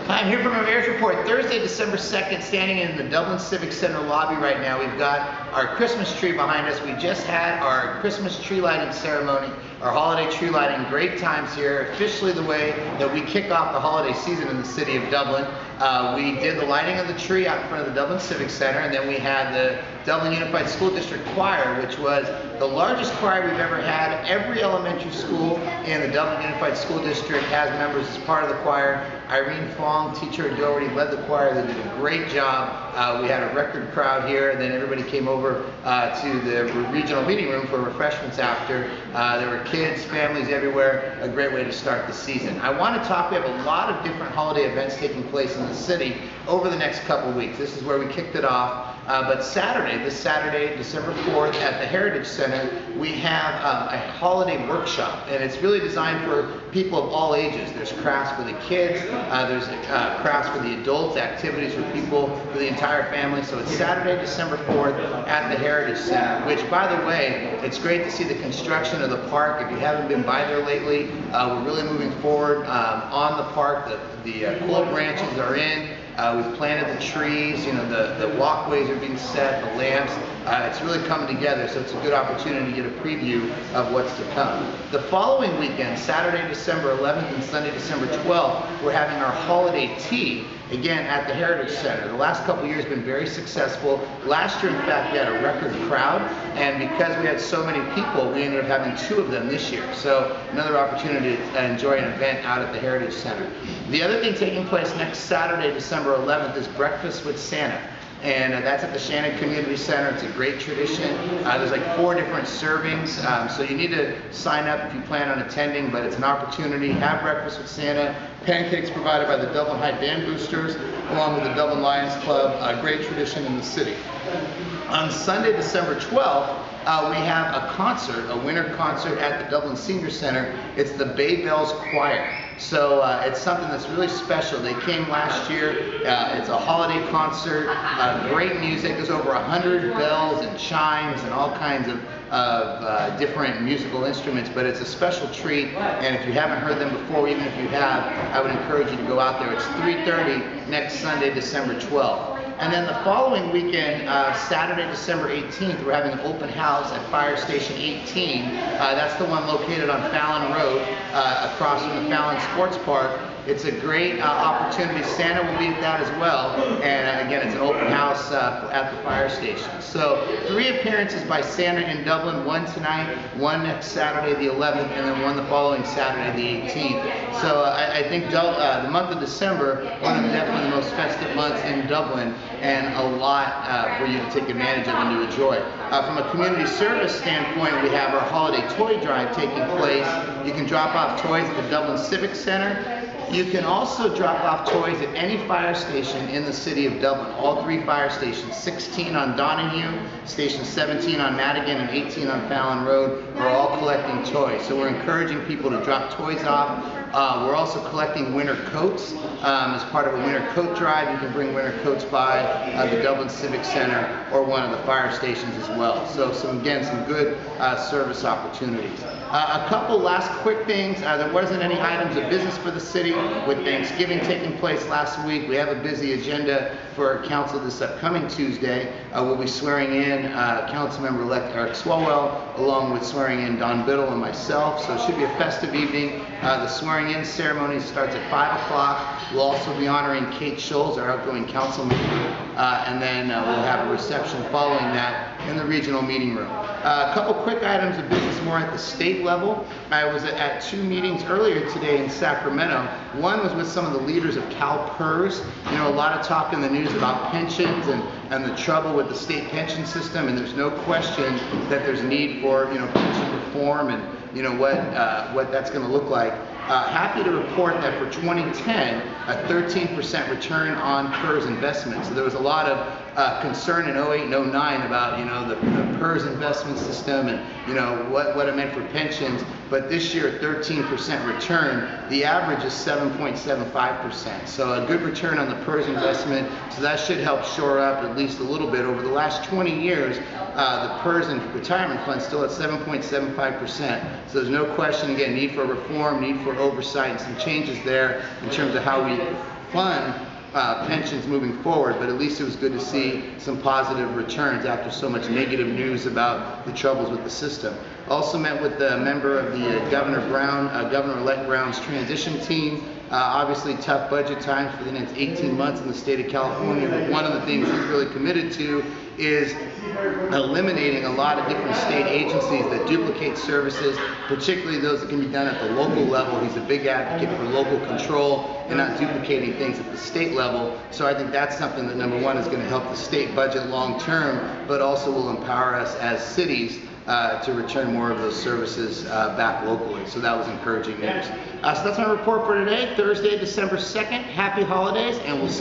I'm here from our Mayor's Report. Thursday, December 2nd, standing in the Dublin Civic Center lobby right now. We've got our Christmas tree behind us. We just had our Christmas tree lighting ceremony, our holiday tree lighting. Great times here. Officially the way that we kick off the holiday season in the city of Dublin. We did the lighting of the tree out in front of the Dublin Civic Center, and then we had the Dublin Unified School District Choir, which was the largest choir we've ever had. Every elementary school in the Dublin Unified School District has members as part of the choir. Irene Fong, teacher at Doherty, led the choir. They did a great job. We had a record crowd here, and then everybody came over to the regional meeting room for refreshments after. There were kids, families everywhere. A great way to start the season. I want to talk, we have a lot of different holiday events taking place in the city over the next couple weeks. This is where we kicked it off. But this Saturday, December 4th, at the Heritage Center, we have a holiday workshop, and it's really designed for people of all ages. There's crafts for the kids, there's crafts for the adults, activities for people, for the entire family. So it's Saturday, December 4th at the Heritage Center, which, by the way, it's great to see the construction of the park. If you haven't been by there lately, we're really moving forward on the park. The cool branches are in. We've planted the trees, you know, the walkways are being set, the lamps. It's really coming together, so it's a good opportunity to get a preview of what's to come. The following weekend, Saturday, December 11th and Sunday, December 12th, we're having our holiday tea, again, at the Heritage Center. The last couple years have been very successful. Last year, in fact, we had a record crowd, and because we had so many people, we ended up having 2 of them this year. So another opportunity to enjoy an event out at the Heritage Center. The other thing taking place next Saturday, December 11th, is Breakfast with Santa. And that's at the Shannon Community Center. It's a great tradition. There's like 4 different servings, so you need to sign up if you plan on attending, but it's an opportunity. Have breakfast with Santa. Pancakes provided by the Dublin High Band Boosters, along with the Dublin Lions Club. A great tradition in the city. On Sunday, December 12th, we have a concert, a winter concert at the Dublin Senior Center. It's the Bay Bells Choir. So it's something that's really special. They came last year. It's a holiday concert, great music. There's over 100 bells and chimes and all kinds of different musical instruments, but it's a special treat. And if you haven't heard them before, even if you have, I would encourage you to go out there. It's 3:30 next Sunday, December 12th. And then the following weekend, Saturday, December 18th, we're having an open house at Fire Station 18. That's the one located on Fallon Road, across from the Fallon Sports Park. It's a great opportunity. Santa will be at that as well. And again, it's an open house at the fire station. So 3 appearances by Santa in Dublin, 1 tonight, 1 next Saturday the 11th, and then 1 the following Saturday the 18th. So I think the month of December, one of definitely the most festive months in Dublin, and a lot for you to take advantage of and to enjoy. From a community service standpoint, we have our holiday toy drive taking place. You can drop off toys at the Dublin Civic Center. You can also drop off toys at any fire station in the city of Dublin. All 3 fire stations, 16 on Donahue, Station 17 on Madigan, and 18 on Fallon Road, are all collecting toys. So we're encouraging people to drop toys off. We're also collecting winter coats as part of a winter coat drive. You can bring winter coats by the Dublin Civic Center or one of the fire stations as well. So again, some good service opportunities. A couple last quick things. There wasn't any items of business for the city with Thanksgiving taking place last week. We have a busy agenda for our council this upcoming Tuesday. We'll be swearing in Councilmember-elect Eric Swalwell, along with swearing in Don Biddle and myself. So it should be a festive evening. The swearing-in ceremony starts at 5 o'clock. We'll also be honoring Kate Scholes, our outgoing council member, and then we'll have a reception following that in the regional meeting room. A couple quick items of business more at the state level. I was at 2 meetings earlier today in Sacramento. One was with some of the leaders of CalPERS. You know, a lot of talk in the news about pensions and the trouble with the state pension system, and there's no question that there's need for, you know, pension reform and, you know, what that's going to look like. Happy to report that for 2010, a 13% return on PERS investments. So there was a lot of concern in 08 and 09 about, you know, the PERS investment system and, you know, what it meant for pensions. But this year, 13% return. The average is 7.75%. So a good return on the PERS investment. So that should help shore up at least a little bit. Over the last 20 years, the PERS and retirement fund still at 7.75%. So there's no question, again, need for reform, need for oversight, and some changes there in terms of how we fund pensions moving forward, but at least it was good to see some positive returns after so much negative news about the troubles with the system. Also met with a member of the Governor-elect Brown's transition team. Obviously tough budget times for the next 18 months in the state of California, but one of the things he's really committed to is eliminating a lot of different state agencies that duplicate services, particularly those that can be done at the local level. He's a big advocate for local control and not duplicating things at the state level. So I think that's something that, number one, is going to help the state budget long term, but also will empower us as cities to return more of those services back locally. So that was encouraging news. So that's my report for today, Thursday, December 2nd. Happy holidays, and we'll see